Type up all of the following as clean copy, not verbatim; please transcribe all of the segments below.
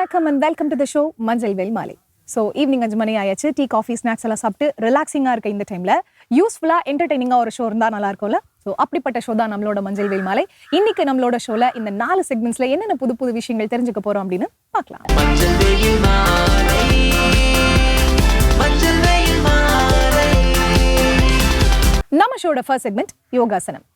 வணக்கம் and welcome to the show மஞ்சள் well மாலை. ஸோ ஈவினிங் 5 மணி ஆயாச்சு. டீ காஃபி ஸ்நாக்ஸ் எல்லாம் சாப்பிட்டு ரிலாக்ஸிங்காக இருக்க இந்த டைம்ல யூஸ்ஃபுல்லாக என்டர்டைனிங்காக ஒரு ஷோ இருந்தால் நல்லா இருக்கும்ல. ஸோ அப்படிப்பட்ட ஷோ தான் நம்மளோட மஞ்சள் வெயில் மாலை. இன்னைக்கு நம்மளோட ஷோல இந்த 4 செக்மெண்ட்ஸ்ல என்னென்ன புது புது விஷயங்கள் தெரிஞ்சுக்க போறோம் அப்படின்னு பார்க்கலாம். நம்ம ஷோட ஃபர்ஸ்ட் செக்மெண்ட் யோகாசனம்.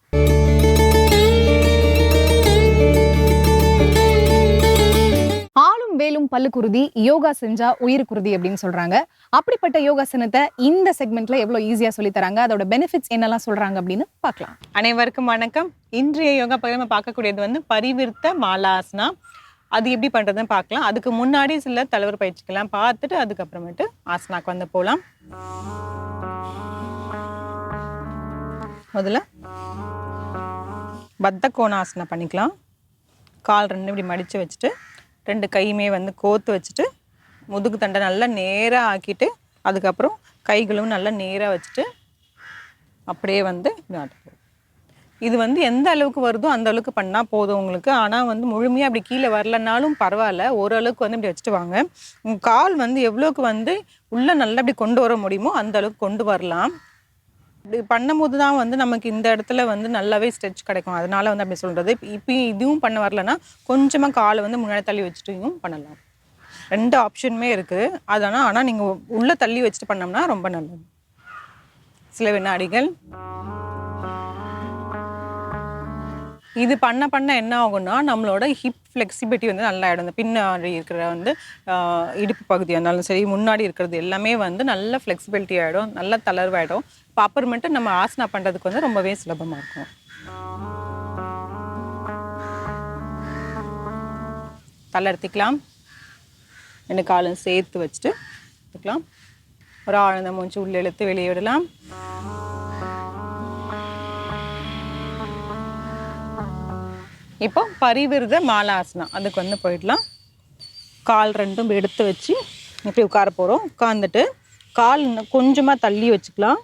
ஆளும் வேலும் பல்லு குருதி, யோகா செஞ்சா உயிர் குருதி அப்படின்னு சொல்றாங்க. அப்படிப்பட்ட யோகாசனத்தை இந்த செக்மெண்ட்ல எவ்வளவு ஈஸியா சொல்லி தராங்க, அதோட பெனிஃபிட்ஸ் என்னெல்லாம் சொல்றாங்க அப்படின்னு பார்க்கலாம். அனைவருக்கும் வணக்கம். இன்றைய யோகா பகுதியில் நம்ம பார்க்கக்கூடியது வந்து பரிவிர்த்த மாலாசனா. அது எப்படி பண்றதுன்னு பார்க்கலாம். அதுக்கு முன்னாடி சில தலைவர் பயிற்சிக்கலாம் பார்த்துட்டு அதுக்கப்புறமேட்டு ஆசனாக்கு வந்து போகலாம். முதல்ல பத்த கோணாசனா பண்ணிக்கலாம். கால் ரெண்டு இப்படி மடித்து வச்சுட்டு 2 கையுமே வந்து கோத்து வச்சுட்டு முதுகு தண்டை நல்லா நேராக ஆக்கிட்டு அதுக்கப்புறம் கைகளும் நல்லா நேராக வச்சுட்டு அப்படியே வந்து இது வந்து எந்த அளவுக்கு வருதோ அந்த அளவுக்கு பண்ணால் போதும் உங்களுக்கு. ஆனால் வந்து முழுமையாக அப்படி கீழே வரலனாலும் பரவாயில்ல, ஓரளவுக்கு வந்து இப்படி வச்சுட்டு வாங்க. உங்கள் கால் வந்து எவ்வளோக்கு வந்து உள்ளே நல்லா அப்படி கொண்டு வர முடியுமோ அந்த அளவுக்கு கொண்டு வரலாம். இப்படி பண்ணும்போது தான் வந்து நமக்கு இந்த இடத்துல வந்து நல்லாவே ஸ்ட்ரெச் கிடைக்கும். அதனால வந்து அப்படி சொல்கிறது. இப்போ இதுவும் பண்ண வரலன்னா கொஞ்சமாக காலை வந்து முன்னாடி தள்ளி வச்சுட்டும் பண்ணலாம். 2 ஆப்ஷனுமே இருக்குது. ஆனால் நீங்கள் உள்ளே தள்ளி வச்சுட்டு பண்ணோம்னா ரொம்ப நல்லது. சில வினாடிகள் இது பண்ண என்ன ஆகும்னா நம்மளோட ஹிப் ஃப்ளெக்சிபிலிட்டி வந்து நல்லா ஆகிடும். பின்னாடி இருக்கிற வந்து இடுப்பு பகுதி இருந்தாலும் சரி, முன்னாடி இருக்கிறது எல்லாமே வந்து நல்ல ஃப்ளெக்சிபிலிட்டி ஆகிடும், நல்ல தளர்வாயிடும். இப்போ அப்புறமேட்டு நம்ம ஆசனா பண்ணுறதுக்கு வந்து ரொம்பவே சுலபமாக இருக்கும். தளர்த்திக்கலாம். 2 காலும் சேர்த்து வச்சுட்டு எடுத்துக்கலாம். ஒரு ஆழ்ந்த மூச்சு உள்ளே இழுத்து வெளியே விடலாம். இப்போ பரிவிர்த மாலாசனா அதுக்கு வந்து போயிடலாம். கால் ரெண்டும் எடுத்து வச்சு இப்படி உட்கார போகிறோம். உட்காந்துட்டு கால் கொஞ்சமாக தள்ளி வச்சுக்கலாம்.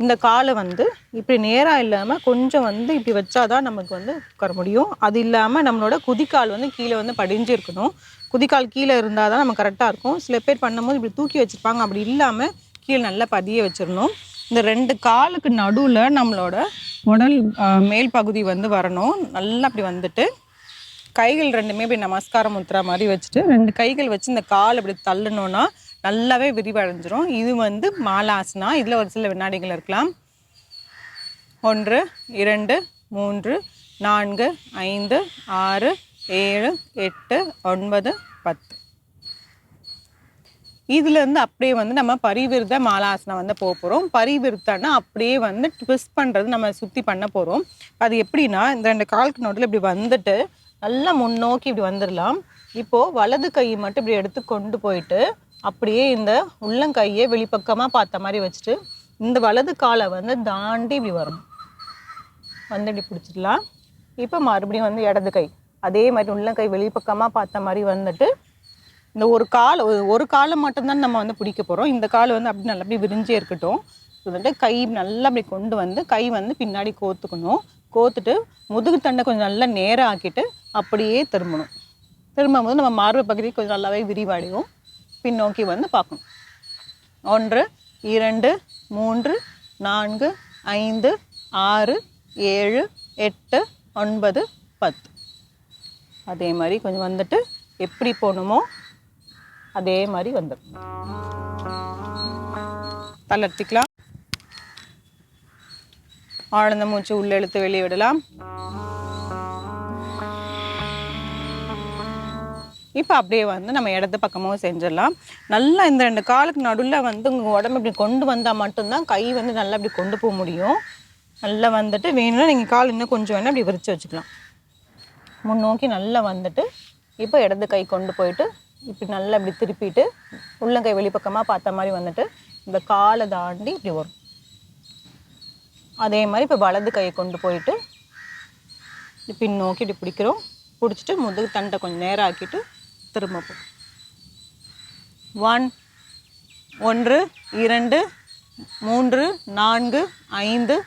இந்த காலை வந்து இப்படி நேராக இல்லாமல் கொஞ்சம் வந்து இப்படி வச்சாதான் நமக்கு வந்து உட்கார முடியும். அது இல்லாமல் நம்மளோட குதிக்கால் வந்து கீழே வந்து படிஞ்சு இருக்கணும். குதிக்கால் கீழே இருந்தால் தான் நம்ம கரெக்டாக இருக்கும். சில பேர் பண்ணும்போது இப்படி தூக்கி வச்சுருப்பாங்க. அப்படி இல்லாமல் கீழே நல்லா பதிய வச்சிடணும். இந்த 2 காலுக்கு நடுவில் நம்மளோட உடல் மேல் பகுதி வந்து வரணும். நல்லா அப்படி வந்துட்டு கைகள் 2மே இப்படி நமஸ்கார முத்ரா மாதிரி வச்சுட்டு 2 கைகள் வச்சு இந்த கால் அப்படி தள்ளணுன்னா நல்லாவே விரிவடைஞ்சிரும். இது வந்து மாலாசனா. இதில் ஒரு சில வினாடிகள் இருக்கலாம். 1 2 3 4 5 6 7 8 9 10. இதுலேருந்து அப்படியே வந்து நம்ம பரிவிர்த்த மாலாசனம் வந்து போக போகிறோம். பரிவிர்த்தனா அப்படியே வந்து ட்விஸ்ட் பண்ணுறது நம்ம சுற்றி பண்ண போகிறோம். அது எப்படின்னா இந்த 2 காலுக்கு நடுவில் இப்படி வந்துட்டு நல்லா முன்னோக்கி இப்படி வந்துடலாம். இப்போது வலது கையை மட்டும் இப்படி எடுத்து கொண்டு போயிட்டு அப்படியே இந்த உள்ளங்கையை வெளிப்பக்கமாக பார்த்த மாதிரி வச்சுட்டு இந்த வலது காலை வந்து தாண்டி இப்படி வரணும். வந்து இப்படி பிடிச்சிடலாம். இப்போ மறுபடியும் வந்து இடது கை அதே மாதிரி உள்ளங்கை வெளிப்பக்கமாக பார்த்த மாதிரி வந்துட்டு இந்த ஒரு காலை மட்டும்தான் நம்ம வந்து பிடிக்க போகிறோம். இந்த கால் வந்து அப்படி நல்லா அப்படி விரிஞ்சே இருக்கட்டும். வந்துட்டு கை நல்லா அப்படி கொண்டு வந்து கை வந்து பின்னாடி கோத்துக்கணும். கோத்துட்டு முதுகு தண்டை கொஞ்சம் நல்லா நேராக ஆக்கிட்டு அப்படியே திரும்பணும். திரும்பும்போது நம்ம மார்பு பகுதி கொஞ்சம் நல்லாவே விரிவடையும். பின்னோக்கி வந்து பார்க்கணும். 1 2 3 4 5 6 7 8 9 10. அதே மாதிரி கொஞ்சம் வந்துட்டு எப்படி போகணுமோ அதே மாதிரி வந்துடும். தளர்த்திக்கலாம். ஆழ்ந்த மூச்சு உள்ளே இழுத்து வெளியே விடலாம். இப்போ அப்படியே வந்து நம்ம இடது பக்கமும் செஞ்சிடலாம். நல்லா இந்த 2 காலுக்கு நடுவில் வந்து உங்கள் உடம்பு இப்படி கொண்டு வந்தால் மட்டும்தான் கை வந்து நல்லா இப்படி கொண்டு போக முடியும். நல்லா வந்துட்டு வேணும்னா நீங்கள் கால் இன்னும் கொஞ்சம் வேணால் இப்படி விரித்து வச்சுக்கலாம். முன்னோக்கி நல்லா வந்துட்டு இப்போ இடது கை கொண்டு போயிட்டு இப்படி நல்லா இப்படி திருப்பிட்டு உள்ளங்கை வெளிப்பக்கமாக பார்த்த மாதிரி வந்துட்டு இந்த காலை தாண்டி இப்படி வரும். அதே மாதிரி இப்போ வலது கையை கொண்டு போயிட்டு பின்னோக்கி இப்படி பிடிக்கிறோம். பிடிச்சிட்டு முதுகு தண்டை கொஞ்சம் நேரம் ஆக்கிட்டு திரும்ப போ. 1 2 3 4 5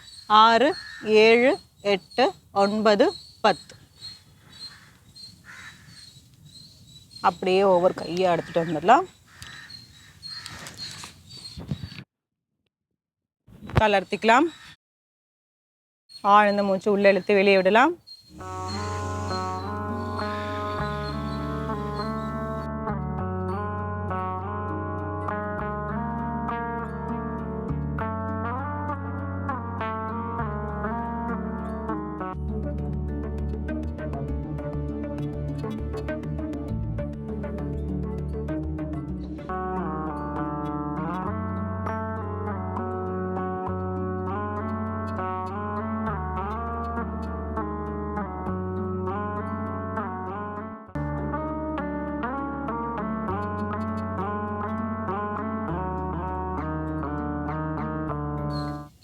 6 7 8 9 10. அப்படியே ஒவ்வொரு கையாக எடுத்துகிட்டு வந்துடலாம். தளர்த்திக்கலாம். ஆழ்ந்த மூச்சு உள்ளே இழுத்து வெளியே விடலாம்.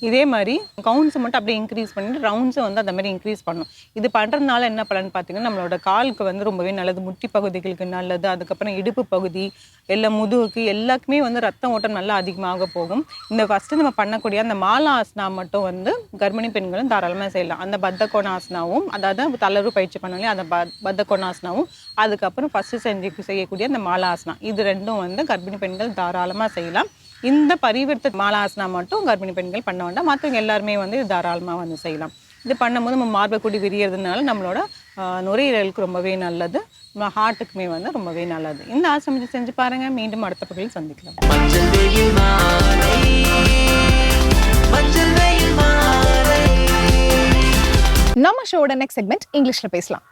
இதே மாதிரி கவுண்ட்ஸை மட்டும் அப்படியே இன்க்ரீஸ் பண்ணிட்டு ரவுண்ட்ஸை வந்து அந்த மாதிரி இன்க்ரீஸ் பண்ணணும். இது பண்ணுறதுனால என்ன பலன் பார்த்தீங்கன்னா, நம்மளோட காலுக்கு வந்து ரொம்பவே நல்லது, முட்டி பகுதிகளுக்கு நல்லது, அதுக்கப்புறம் இடுப்பு பகுதி, எல்லா முதுகுக்கு எல்லாருக்குமே வந்து ரத்த ஓட்டம் நல்லா அதிகமாக போகும். இந்த ஃபஸ்ட்டு நம்ம பண்ணக்கூடிய அந்த மாலாசனா மட்டும் வந்து கர்ப்பிணி பெண்களும் தாராளமாக செய்யலாம். அந்த பத்த கோணாசனாவும், அதாவது தளர்வு பயிற்சி பண்ணலையே அந்த பத்த கோணாசனாவும், அதுக்கப்புறம் ஃபஸ்ட்டு செய்யக்கூடிய அந்த மாலாசனா, இது ரெண்டும் வந்து கர்ப்பிணி பெண்கள் தாராளமாக செய்யலாம். இந்த பரிவர்த்த மாலாசனா மட்டும் கர்ப்பிணி பெண்கள் பண்ண வேண்டாம், மற்றவங்க எல்லாருமே வந்து இது தாராளமாக வந்து செய்யலாம். இது பண்ணும்போது நம்ம மார்பை விரியறதுனால நம்மளோட நுரையீரலுக்கு ரொம்பவே நல்லது, நம்ம ஹார்ட்டுக்குமே வந்து ரொம்பவே நல்லது. இந்த ஆசனத்தை செஞ்சு பாருங்க. மீண்டும் அடுத்த பகுதியில் சந்திக்கலாம். நம்ம ஷோட நெக்ஸ்ட் செக்மெண்ட் இங்கிலீஷ்ல பேசலாம்.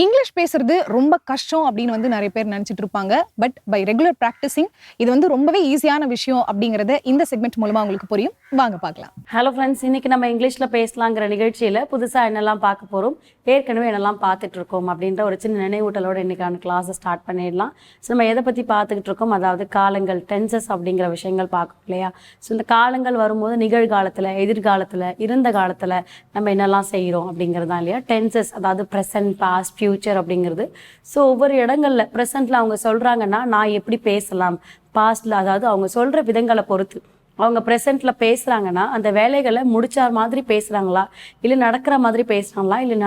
இங்கிலீஷ் பேசுறது ரொம்ப கஷ்டம் அப்படின்னு வந்து நிறைய பேர் நினைச்சிட்டு இருப்பாங்க. பட் பை ரெகுலர் ப்ராக்டிசிங் இது வந்து ரொம்பவே ஈஸியான விஷயம் அப்படிங்கறத இந்த செக்மெண்ட் மூலமா உங்களுக்கு புரியும். வாங்க பார்க்கலாம். ஹலோ ஃப்ரெண்ட்ஸ், இன்னைக்கு நம்ம இங்கிலீஷ்ல பேசலாங்கிற நிகழ்ச்சியில புதுசா என்னெல்லாம் பார்க்க போறோம், ஏற்கனவே என்னெல்லாம் பார்த்துட்டு இருக்கோம் அப்படின்ற ஒரு சின்ன நினைவூட்டலோட இன்னைக்கான கிளாஸை ஸ்டார்ட் பண்ணிடலாம். ஸோ நம்ம எதை பத்தி பார்த்துக்கிட்டு இருக்கோம், அதாவது காலங்கள், டென்சஸ் அப்படிங்கிற விஷயங்கள் பார்க்கணும் இல்லையா. ஸோ இந்த காலங்கள் வரும்போது நிகழ்காலத்துல, எதிர்காலத்துல, இருந்த காலத்துல நம்ம என்னெல்லாம் செய்யறோம் அப்படிங்கிறதா இல்லையா. டென்சஸ் அதாவது ப்ரெசன்ட், பாஸ்ட், ஃபியூச்சர் அப்படிங்கிறது. ஸோ ஒவ்வொரு இடங்கள்ல ப்ரெசென்ட்ல அவங்க சொல்றாங்கன்னா நான் எப்படி பேசலாம், பாஸ்ட்ல அதாவது அவங்க சொல்ற விதங்களை பொறுத்து, அவங்க ப்ரெசென்ட்ல பேசுறாங்கன்னா அந்த வேலைகளை முடிச்ச மாதிரி பேசுறாங்களா, இல்லை நடக்கிற மாதிரி பேசுறாங்களா, இல்லை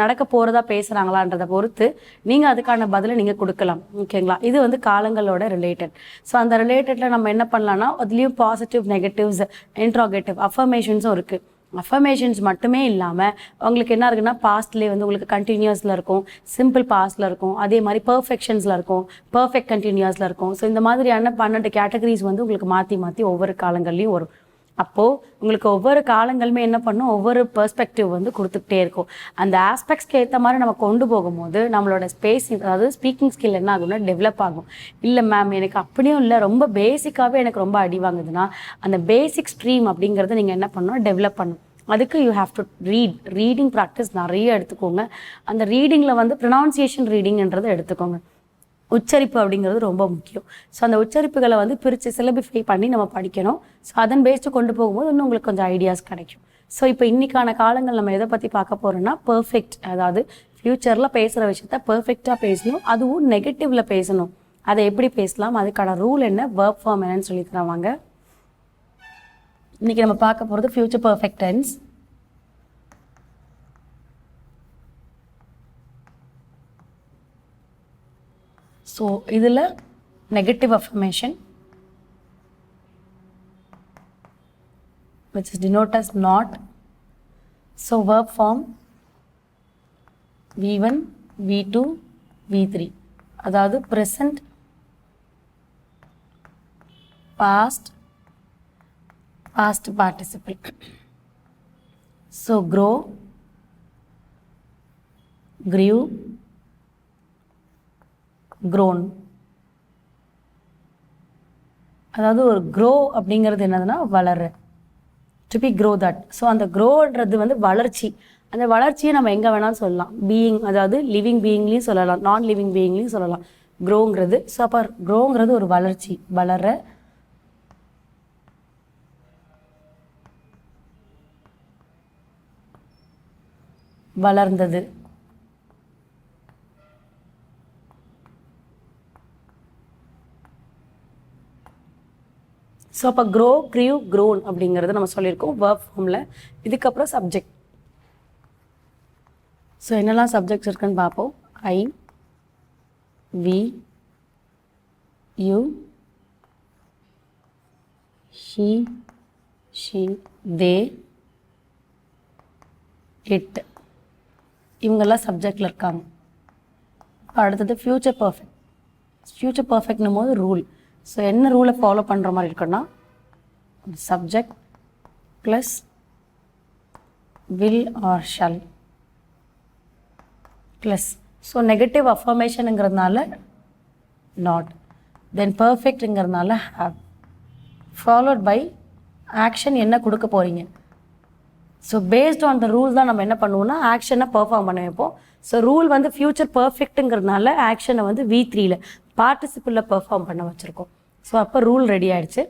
நடக்க போறதா பேசுறாங்களான்றதை பொறுத்து நீங்க அதுக்கான பதிலை நீங்க கொடுக்கலாம். ஓகேங்களா. இது வந்து காலங்களோட ரிலேட்டட். ஸோ அந்த ரிலேட்டட்ல நம்ம என்ன பண்ணலாம்னா அதுலயும் பாசிட்டிவ், நெகட்டிவ்ஸ், இன்ட்ராகேட்டிவ், அஃபர்மேஷன்ஸும் இருக்கு. அஃபர்மேஷன்ஸ் மட்டுமே இல்லாமல் உங்களுக்கு என்ன இருக்குன்னா பாஸ்ட்லேயே வந்து உங்களுக்கு கண்டினியூஸில் இருக்கும், சிம்பிள் பாஸ்டில் இருக்கும், அதே மாதிரி பர்ஃபெக்ஷன்ஸில் இருக்கும், பர்ஃபெக்ட் கண்டினியூஸில் இருக்கும். ஸோ இந்த மாதிரியான 12 கேட்டகரிஸ் வந்து உங்களுக்கு மாற்றி மாற்றி ஒவ்வொரு காலங்கள்லையும் வரும். அப்போது உங்களுக்கு ஒவ்வொரு காலங்களுமே என்ன பண்ணும், ஒவ்வொரு பெர்ஸ்பெக்டிவ் வந்து கொடுத்துக்கிட்டே இருக்கும். அந்த ஆஸ்பெக்ட்ஸ்க்கு ஏற்ற மாதிரி நம்ம கொண்டு போகும்போது நம்மளோட அதாவது ஸ்பீக்கிங் ஸ்கில் என்ன ஆகும்னா டெவலப் ஆகும். இல்லை மேம் எனக்கு அப்படியும் இல்லை, ரொம்ப பேசிக்காகவே எனக்கு ரொம்ப அடி வாங்குதுன்னா அந்த பேசிக் ஸ்ட்ரீம் அப்படிங்கிறத நீங்கள் என்ன பண்ணணும், டெவலப் பண்ணணும். அதுக்கு you have to reading practice நிறைய எடுத்துக்கோங்க. அந்த ரீடிங்கில் வந்து ப்ரொனவுன்சியேஷன் ரீடிங்ன்றதை எடுத்துக்கோங்க. உச்சரிப்பு அப்படிங்கிறது ரொம்ப முக்கியம். ஸோ அந்த உச்சரிப்புகளை வந்து பிரித்து சிலபிஃபை பண்ணி நம்ம படிக்கணும். ஸோ அதன் பேஸ்ட்டு கொண்டு போகும்போது இன்னும் உங்களுக்கு கொஞ்சம் ஐடியாஸ் கிடைக்கும். ஸோ இப்போ இன்னைக்கான காலங்கள் நம்ம எதை பற்றி பார்க்க போகிறோம்னா பர்ஃபெக்ட், அதாவது ஃப்யூச்சரில் பேசுகிற விஷயத்த பர்ஃபெக்டாக பேசணும், அதுவும் நெகட்டிவில் பேசணும். அதை எப்படி பேசலாம், அதுக்கான ரூல் என்ன, வெர்ப் ஃபார்ம் என்னன்னு சொல்லி தருவாங்க. இன்னைக்கு நம்ம பார்க்க போகிறது ஃப்யூச்சர் பர்ஃபெக்ட் டென்ஸ். ஸோ இதில் negative affirmation which is denoted as not. So verb form V1, V2, V3, அதாவது present, past participle. So grow, grew, grown. அதாவது ஒரு grow அப்படிங்கிறது என்னதுன்னா வளர, to be grow that. So அந்த க்ரோன்றது வந்து வளர்ச்சி. அந்த வளர்ச்சியை நம்ம எங்கே வேணாலும் சொல்லலாம். பீயிங், அதாவது லிவிங் பீயிங்லேயும் சொல்லலாம், நான் லிவிங் பீயிங்லேயும் சொல்லலாம் க்ரோங்கிறது. ஸோ அப்போ க்ரோங்கிறது ஒரு வளர்ச்சி, வளர. வளர்ந்தது. ஸோ அப்போ க்ரோ, க்ரீவ், க்ரோன் அப்படிங்கிறது நம்ம சொல்லியிருக்கோம் வேர்ப் ஃபார்மில். இதுக்கப்புறம் சப்ஜெக்ட். ஸோ என்னெல்லாம் சப்ஜெக்ட்ஸ் இருக்குன்னு பார்ப்போம். I, we, you, he, she, they, it, இவங்கெல்லாம் சப்ஜெக்டில் இருக்காங்க. இப்போ அடுத்தது ஃப்யூச்சர் பர்ஃபெக்ட். ஃப்யூச்சர் பர்ஃபெக்ட்னும் போது ரூல். ஸோ என்ன ரூலை ஃபாலோ பண்ணுற மாதிரி இருக்குன்னா subject plus will or shall plus. So negative அஃபர்மேஷனுங்கிறதுனால நாட், தென் பர்ஃபெக்ட்டுங்கிறதுனால ஹாவ், ஃபாலோட் பை ஆக்ஷன் என்ன கொடுக்க போகிறீங்க. So based on the rule தான் நம்ம என்ன பண்ணுவோம்னா ஆக்ஷனை பெர்ஃபார்ம் பண்ண வைப்போம். ஸோ ரூல் வந்து ஃப்யூச்சர் பர்ஃபெக்ட்டுங்கிறதுனால ஆக்ஷனை வந்து V3ல பார்ட்டிசிபிளில் பெர்ஃபார்ம் பண்ண வச்சுருக்கோம். ஸோ அப்போ ரூல் ரெடி ஆகிடுச்சு.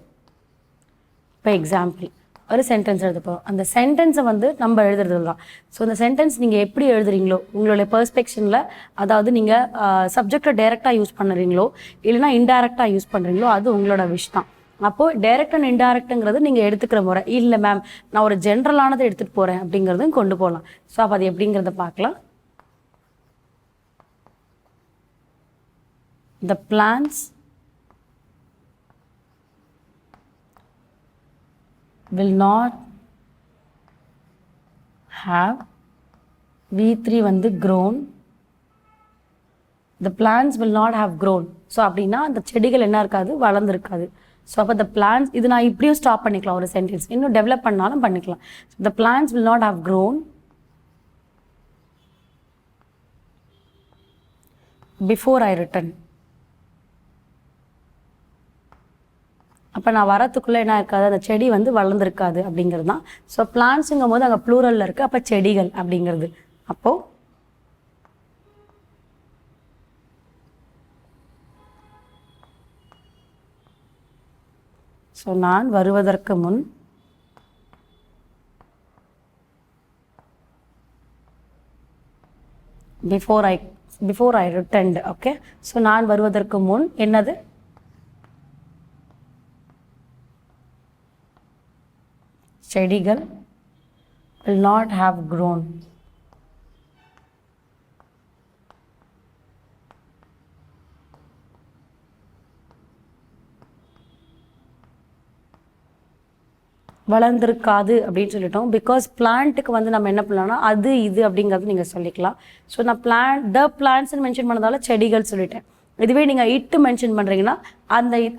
இப்போ எக்ஸாம்பிள் ஒரு சென்டென்ஸ் எழுத போகிறோம். அந்த சென்டென்ஸை வந்து நம்ம எழுதுறது தான். ஸோ அந்த சென்டென்ஸ் நீங்கள் எப்படி எழுதுறீங்களோ உங்களுடைய பெர்ஸ்பெக்ஷனில், அதாவது நீங்கள் சப்ஜெக்டை டைரெக்டாக யூஸ் பண்ணுறீங்களோ இல்லைனா இன்டைரக்டாக யூஸ் பண்ணுறீங்களோ அது உங்களோட விஷ் தான். அப்போது டைரக்ட் அண்ட் இன்டைரக்ட்டுங்கிறது நீங்கள் எடுத்துக்கிற முறை. இல்லை மேம் நான் ஒரு ஜென்ரலானதை எடுத்துகிட்டு போகிறேன் அப்படிங்கிறதும் கொண்டு போகலாம். ஸோ அப்போ அது எப்படிங்கிறத பார்க்கலாம். The plants will not have V3 வந்து grown. The plants will not have grown. So அப்படின்னா அந்த செடிகள் என்ன இருக்காது, வளர்ந்துருக்காது. ஸோ அப்போ the plants, இது நான் இப்படியும் ஸ்டாப் பண்ணிக்கலாம் ஒரு சென்டென்ஸ், இன்னும் டெவலப் பண்ணாலும் பண்ணிக்கலாம். The plants will not have grown before I return. அப்போ நான் வரத்துக்குள்ளே என்ன இருக்காது, அந்த செடி வந்து வளர்ந்துருக்காது அப்படிங்கிறது தான். ஸோ பிளான்ஸுங்கும் போது அங்கே ப்ளூரலில் இருக்குது, அப்போ செடிகள் அப்படிங்கிறது. அப்போது ஸோ நான் வருவதற்கு முன் before I returned. Okay, so நான் வருவதற்கு முன் என்னது, செடிகள் will not have grown. வளர்ந்துருக்காது அப்படின்னு சொல்லிட்டோம். பிகாஸ் பிளான்ட்டுக்கு வந்து நம்ம என்ன பண்ணலாம்னா அது இது அப்படிங்கிறது நீங்கள் சொல்லிக்கலாம். ஸோ நான் பிளான்ட்ஸ்ன்னு மென்ஷன் பண்ணதால செடிகள் சொல்லிட்டேன். இதுவே நீங்கள் இட்டு மென்ஷன் பண்ணுறீங்கன்னா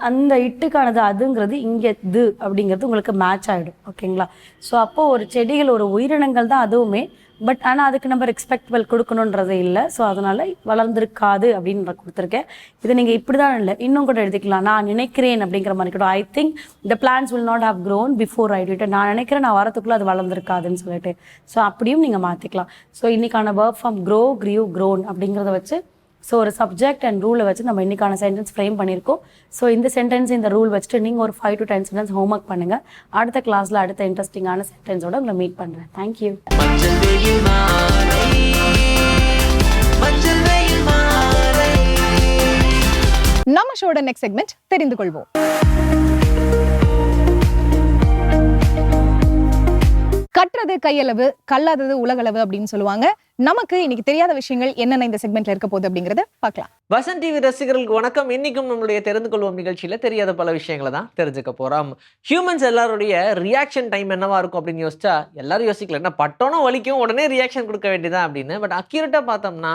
அந்த இட்டுக்கானது அதுங்கிறது இங்கே இது அப்படிங்கிறது உங்களுக்கு மேட்ச் ஆகிடும். ஓகேங்களா? ஸோ அப்போது ஒரு செடிகள் ஒரு உயிரினங்கள் தான் அதுவுமே. பட் ஆனால் அதுக்கு நம்ம ரெஸ்பெக்டபிள் கொடுக்கணுன்றது இல்லை. ஸோ அதனால் வளர்ந்துருக்காது அப்படின்னு கொடுத்துருக்கேன். இதை நீங்கள் இப்படி தான் இல்லை, இன்னும் கூட எழுதிக்கலாம். நான் நினைக்கிறேன் அப்படிங்கிற மாதிரி கூட, I think the plants will not have grown before I did. நான் நினைக்கிறேன் நான் வரத்துக்குள்ளே அது வளர்ந்துருக்காதுன்னு சொல்லிட்டு. ஸோ அப்படியும் நீங்கள் மாற்றிக்கலாம். ஸோ இன்றைக்கான verb form grow, grew, grown அப்படிங்கிறத வச்சு ஸோ ஒரு சப்ஜெக்ட் அண்ட் ரூலை வச்சு நம்ம இன்றைக்கான சென்டென்ஸ் ஃப்ரேம் பண்ணியிருக்கோம். ஸோ இந்த சென்டென்ஸ் இந்த ரூல் வச்சுட்டு நீங்கள் ஒரு 5 to 10 சென்டென்ஸ் ஹோம்ஒர்க் பண்ணுங்கள். அடுத்த கிளாஸில் அடுத்த இன்ட்ரெஸ்டிங்கான சென்டென்ஸோட உங்களை மீட் பண்ணுறேன். தேங்க்யூ. நம்ம ஷோட நெக்ஸ்ட் செக்மெண்ட் தெரிந்து கொள்வோம். கற்றது கையளவு, கல்லாதது உலகளவு அப்படின்னு சொல்லுவாங்க. நமக்கு இன்னைக்கு தெரியாத விஷயங்கள் என்னென்ன இந்த செக்மெண்ட்ல இருக்க போகுது அப்படிங்கறத பார்க்கலாம். வசந்த் டிவி ரசிகர்களுக்கு வணக்கம். இன்னைக்கும் நம்மளுடைய தெரிந்து கொள்வோம் நிகழ்ச்சியில தெரியாத பல விஷயங்களை தான் தெரிஞ்சுக்க போறோம். ஹியூமன்ஸ் எல்லாருடைய ரியாக்ஷன் டைம் என்னவா இருக்கும் அப்படின்னு யோசிச்சா எல்லாரும் யோசிக்கல, என்ன பட்டோனோ வலிக்கும் உடனே ரியாக்ஷன் கொடுக்க வேண்டியதா அப்படின்னு. பட் அக்யூரேட்டா பார்த்தோம்னா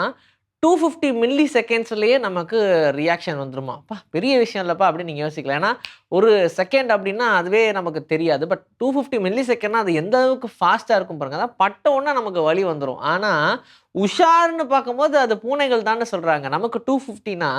250 மில்லி செகண்ட்ஸ்லேயே நமக்கு ரியாக்ஷன் வந்துருமா? அப்பா பெரிய விஷயம் இல்லைப்பா அப்படின்னு நீங்கள் யோசிக்கலாம். ஏன்னா ஒரு செகண்ட் அப்படின்னா அதுவே நமக்கு தெரியாது. பட் 250 மில்லி செகண்ட்னா அது எந்த அளவுக்கு ஃபாஸ்ட்டாக இருக்கும் பாருங்க. அதான் பட்ட உடனே நமக்கு வலி வந்துடும். ஆனால் உஷார்னு பார்க்கும்போது அது பூனைகள் தான் சொல்கிறாங்க. நமக்கு 250னா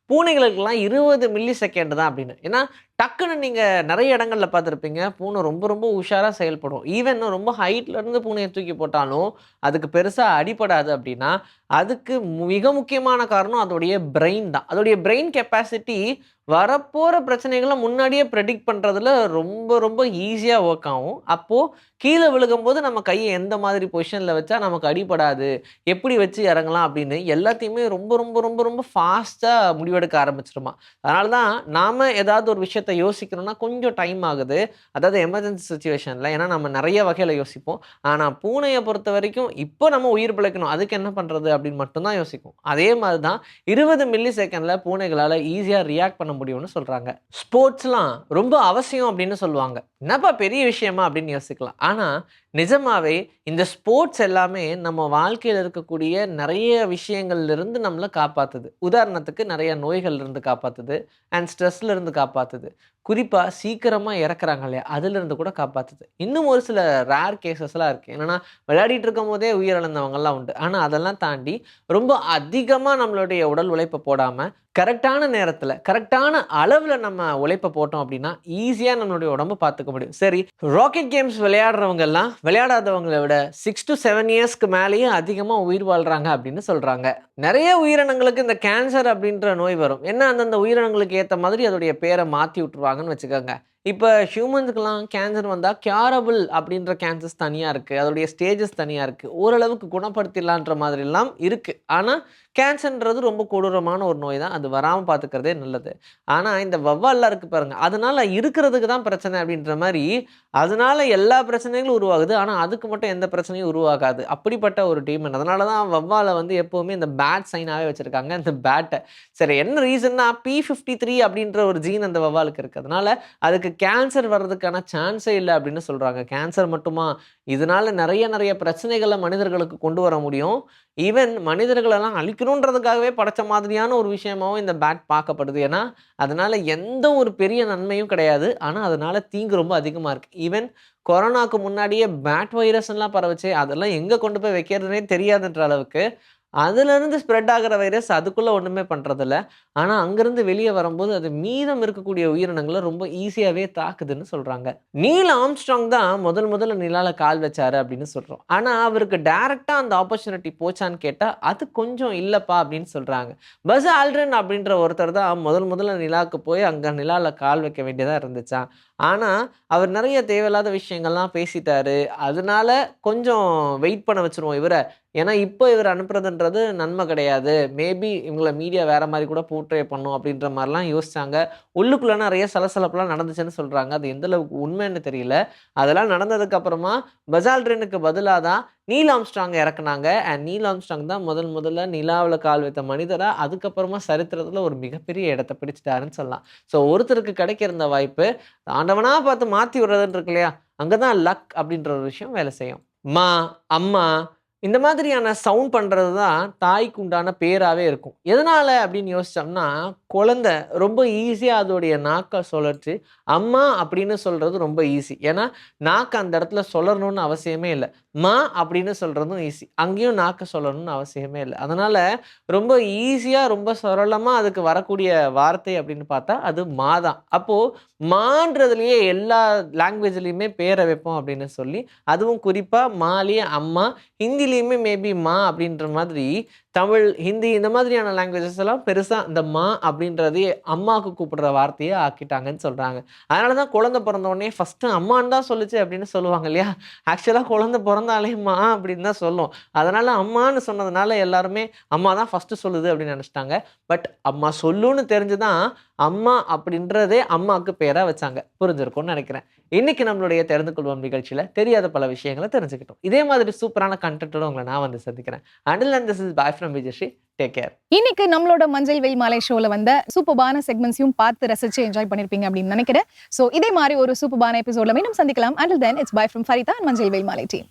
பூனைகளுக்கெல்லாம் 20 மில்லி செகண்ட் தான் அப்படின்னு. ஏன்னா டக்குன்னு நீங்கள் நிறைய இடங்களில் பார்த்துருப்பீங்க, பூனை ரொம்ப ரொம்ப உஷாராக செயல்படும். ஈவன் ரொம்ப ஹைட்லேருந்து பூனையை தூக்கி போட்டாலும் அதுக்கு பெருசாக அடிபடாது. அப்படின்னா அதுக்கு மிக முக்கியமான காரணம் அதோடைய பிரெயின் தான். அதோடைய பிரெயின் கெப்பாசிட்டி வரப்போகிற பிரச்சனைகளை முன்னாடியே ப்ரெடிக்ட் பண்ணுறதுல ரொம்ப ரொம்ப ஈஸியாக ஒர்க் ஆகும். அப்போது கீழே விழுகும்போது நம்ம கையை எந்த மாதிரி பொசிஷனில் வச்சா நமக்கு அடிபடாது, எப்படி வச்சு இறங்கலாம் அப்படின்னு எல்லாத்தையுமே ரொம்ப ரொம்ப ரொம்ப ரொம்ப ஃபாஸ்ட்டாக முடிவெடுக்க ஆரம்பிச்சிருமா. அதனால தான் நாம் ஏதாவது ஒரு விஷயத்தை யோசிக்கணும்னா கொஞ்சம் டைம் ஆகுது. அதாவது எமர்ஜென்சி சுச்சுவேஷனில். ஏன்னா நம்ம நிறைய வகையில் யோசிப்போம். ஆனால் பூனையை பொறுத்த வரைக்கும் இப்போ நம்ம உயிர் பிழைக்கணும், அதுக்கு என்ன பண்ணுறது அப்படின்னு மட்டும்தான் யோசிக்கும். அதே மாதிரி தான் 20 மில்லி செகண்டில் பூனைகளால் ஈஸியாக ரியாக்ட் பண்ண முடியும்னு சொல்கிறாங்க. ஸ்போர்ட்ஸ்லாம் ரொம்ப அவசியம் அப்படின்னு சொல்லுவாங்க. என்னப்பா பெரிய விஷயமா அப்படின்னு யோசிக்கலாம். ஆனால் நிஜமாவே இந்த ஸ்போர்ட்ஸ் எல்லாமே நம்ம வாழ்க்கையில் இருக்கக்கூடிய நிறைய விஷயங்கள்லேருந்து நம்மளை காப்பாற்றுது. உதாரணத்துக்கு நிறைய நோய்கள்லேருந்து காப்பாற்றுது, அண்ட் ஸ்ட்ரெஸ்லேருந்து காப்பாற்றுது. குறிப்பாக சீக்கிரமாக இறக்குறாங்க இல்லையா, அதுலேருந்து கூட காப்பாற்றுது. இன்னும் ஒரு சில ரேர் கேசஸ்லாம் இருக்குது. என்னென்னா விளையாடிட்டு இருக்கும் போதே உயிரிழந்தவங்கலாம் உண்டு. ஆனால் அதெல்லாம் தாண்டி ரொம்ப அதிகமாக நம்மளுடைய உடல் உழைப்பை போடாமல் கரெக்டான நேரத்தில் கரெக்டான அளவில் நம்ம உழைப்பை போட்டோம் அப்படின்னா ஈஸியாக நம்மளுடைய உடம்பு பார்த்துக்க முடியும். சரி, ராக்கெட் கேம்ஸ் விளையாடுறவங்கெல்லாம் விளையாடாதவங்களை விட 6 to 7 இயர்ஸ்க்கு மேலேயே அதிகமாக உயிர் வாழ்கிறாங்க அப்படின்னு சொல்கிறாங்க. நிறைய உயிரினங்களுக்கு இந்த கேன்சர் அப்படின்ற நோய் வரும். என்ன அந்தந்த உயிரினங்களுக்கு ஏற்ற மாதிரி அதோடைய பேரை மாற்றி விட்டுருவாங்கன்னு வச்சுக்கோங்க. இப்போ ஹியூமன்ஸுக்கெல்லாம் கேன்சர் வந்தால் கியூரபிள் அப்படின்ற கேன்சர்ஸ் தனியாக இருக்குது, அதோடைய ஸ்டேஜஸ் தனியாக இருக்குது, ஓரளவுக்கு குணப்படுத்திடலான்ற மாதிரிலாம் இருக்குது. ஆனால் கேன்சர்ன்றது ரொம்ப கொடூரமான ஒரு நோய் தான், அது வராமல் பார்த்துக்கிறதே நல்லது. ஆனால் இந்த வவ்வால்லாம் இருக்குது பாருங்கள், அதனால் இருக்கிறதுக்கு தான் பிரச்சனை அப்படின்ற மாதிரி அதனால எல்லா பிரச்சனைகளும் உருவாகுது. ஆனால் அதுக்கு மட்டும் எந்த பிரச்சனையும் உருவாகாது. அப்படிப்பட்ட ஒரு டீமன். அதனால தான் வவ்வாலை வந்து எப்போவுமே இந்த பேட் சைனாகவே வச்சுருக்காங்க, இந்த பேட்டை. சரி, என்ன ரீசன்னா P53 அப்படின்ற ஒரு ஜீன் அந்த வவ்வாலுக்கு இருக்குது. அதனால் அதுக்கு கேன்சர் வர்றதுக்கான சான்ஸே இல்லை அப்படின்னு சொல்கிறாங்க. கேன்சர் மட்டுமா, இதனால நிறைய பிரச்சனைகளை மனிதர்களுக்கு கொண்டு வர முடியும். ஈவன் மனிதர்களெல்லாம் அழிக்கணுன்றதுக்காகவே படைச்ச மாதிரியான ஒரு விஷயமாகவும் இந்த பேட் பார்க்கப்படுது. ஏன்னா அதனால் எந்த ஒரு பெரிய நன்மையும் கிடையாது, ஆனால் அதனால் தீங்கு ரொம்ப அதிகமாக இருக்குது. ஈவன் கொரோனாவுக்கு முன்னாடியே பேட் வைரஸ்லாம் பரவச்சு, அதெல்லாம் எங்கே கொண்டு போய் வைக்கிறதுனே தெரியாதுன்ற அளவுக்கு அதுலேருந்து ஸ்ப்ரெட் ஆகிற வைரஸ் அதுக்குள்ளே ஒன்றுமே பண்ணுறதில்ல. ஆனால் அங்கேருந்து வெளியே வரும்போது அது மீதம் இருக்கக்கூடிய உயிரினங்களை ரொம்ப ஈஸியாகவே தாக்குதுன்னு சொல்கிறாங்க. நீல் ஆம்ஸ்ட்ராங் தான் முதல்ல நிலாவில் கால் வச்சாரு அப்படின்னு சொல்கிறோம். ஆனால் அவருக்கு டைரெக்டாக அந்த ஆப்பர்ச்சுனிட்டி போச்சான்னு கேட்டால் அது கொஞ்சம் இல்லைப்பா அப்படின்னு சொல்கிறாங்க. பஸ் ஆல்ட்ரின் அப்படின்ற ஒருத்தர் தான் முதல்ல நிலாவுக்கு போய் அங்கே நிலாவில் கால் வைக்க வேண்டியதாக இருந்துச்சான். ஆனால் அவர் நிறைய தேவையில்லாத விஷயங்கள்லாம் பேசிட்டாரு. அதனால கொஞ்சம் வெயிட் பண்ண வச்சுருவோம் இவரை. ஏன்னா இப்போ இவர் அனுப்புறதுன்றது நன்மை கிடையாது, மேபி இவங்களை மீடியா வேறு மாதிரி கூட போர்ட்ரே பண்ணும் அப்படின்ற மாதிரிலாம் யோசிச்சாங்க. உள்ளுக்குள்ளே நிறைய சலசலப்புலாம் நடந்துச்சுன்னு சொல்கிறாங்க. அது எந்தளவுக்கு உண்மைன்னு தெரியல. அதெல்லாம் நடந்ததுக்கப்புறமா பஸ் ஆல்ட்ரினுக்கு பதிலாக தான் நீல் ஆம்ஸ்ட்ராங்கை இறக்குனாங்க. அண்ட் நீல் ஆம்ஸ்ட்ராங் தான் முதல்ல நிலாவில் கால் வைத்த மனிதராக அதுக்கப்புறமா சரித்திரத்தில் ஒரு மிகப்பெரிய இடத்த பிடிச்சிட்டாருன்னு சொல்லலாம். ஸோ ஒருத்தருக்கு கிடைக்கிற இந்த வாய்ப்பு ஆண்டவனாக பார்த்து மாற்றி விடுறதுன்னு இருக்கு இல்லையா, அங்கே தான் லக் அப்படின்ற ஒரு விஷயம் வேலை செய்யும். மா, அம்மா இந்த மாதிரியான சவுண்ட் பண்ணுறது தான் தாய்க்கு உண்டான பேராகவே இருக்கும். எதனால் அப்படின்னு யோசித்தோம்னா, குழந்தை ரொம்ப ஈஸியாக அதோடைய நாக்கை சுழற்சி அம்மா அப்படின்னு சொல்கிறது ரொம்ப ஈஸி. ஏன்னா நாக்கு அந்த இடத்துல சொல்லணும்னு அவசியமே இல்லை. மா அப்படின்னு சொல்கிறதும் ஈஸி, அங்கேயும் நாக்கு சொல்லணும்னு அவசியமே இல்லை. அதனால் ரொம்ப ஈஸியாக ரொம்ப சரளமாக அதுக்கு வரக்கூடிய வார்த்தை அப்படின்னு பார்த்தா அது மா தான். அப்போது மான்றதுலேயே எல்லா லாங்குவேஜ்லேயுமே பேரை வைப்போம் அப்படின்னு சொல்லி, அதுவும் குறிப்பாக மாலேயே அம்மா, ஹிந்திலேயுமே மேபி மா அப்படின்ற மாதிரி, தமிழ், ஹிந்தி இந்த மாதிரியான லாங்குவேஜஸ் எல்லாம் பெருசாக இந்த மா அப்படின்றதே அம்மாவுக்கு கூப்பிடுற வார்த்தையை ஆக்கிட்டாங்கன்னு சொல்கிறாங்க. அதனால தான் குழந்தை பிறந்தோடனே ஃபஸ்ட்டு அம்மான்னு தான் சொல்லுச்சு அப்படின்னு சொல்லுவாங்க இல்லையா. ஆக்சுவலாக குழந்தை பிறந்தாலே மா அப்படின்னு தான் சொல்லும். அதனால் அம்மான்னு சொன்னதுனால எல்லாருமே அம்மா தான் ஃபஸ்ட்டு சொல்லுது அப்படின்னு நினச்சிட்டாங்க. பட் அம்மா சொல்லுன்னு தெரிஞ்சு தான் அம்மா அப்படின்றதே அம்மாவுக்கு பேராக வச்சாங்க. புரிஞ்சிருக்கும்னு நினைக்கிறேன். இன்னைக்கு நம்மளுடைய தெரிந்து கொள்வோம் நிகழ்ச்சியில் தெரியாத பல விஷயங்களை தெரிஞ்சுக்கிட்டோம். இதே மாதிரி சூப்பரான கண்டென்ட்டோட உங்களை நான் வந்து சந்திக்கிறேன். Until then, this is bye from Vijayashree. Take care. இன்னைக்கு நம்மளோட மஞ்சள் வெயில் மாலை ஷோல வந்த சூப்பர்பான செக்மெண்ட்ஸையும் பார்த்து ரசிச்சு என்ஜாய் பண்ணிருப்பீங்க அப்படின்னு நினைக்கிறேன். ஸோ இதே மாதிரி ஒரு சூப்பர்பான எபிசோட்ல மீண்டும் சந்திக்கலாம். Until then, it's bye from Farita and மஞ்சள் வெயில் மாலை டீம்.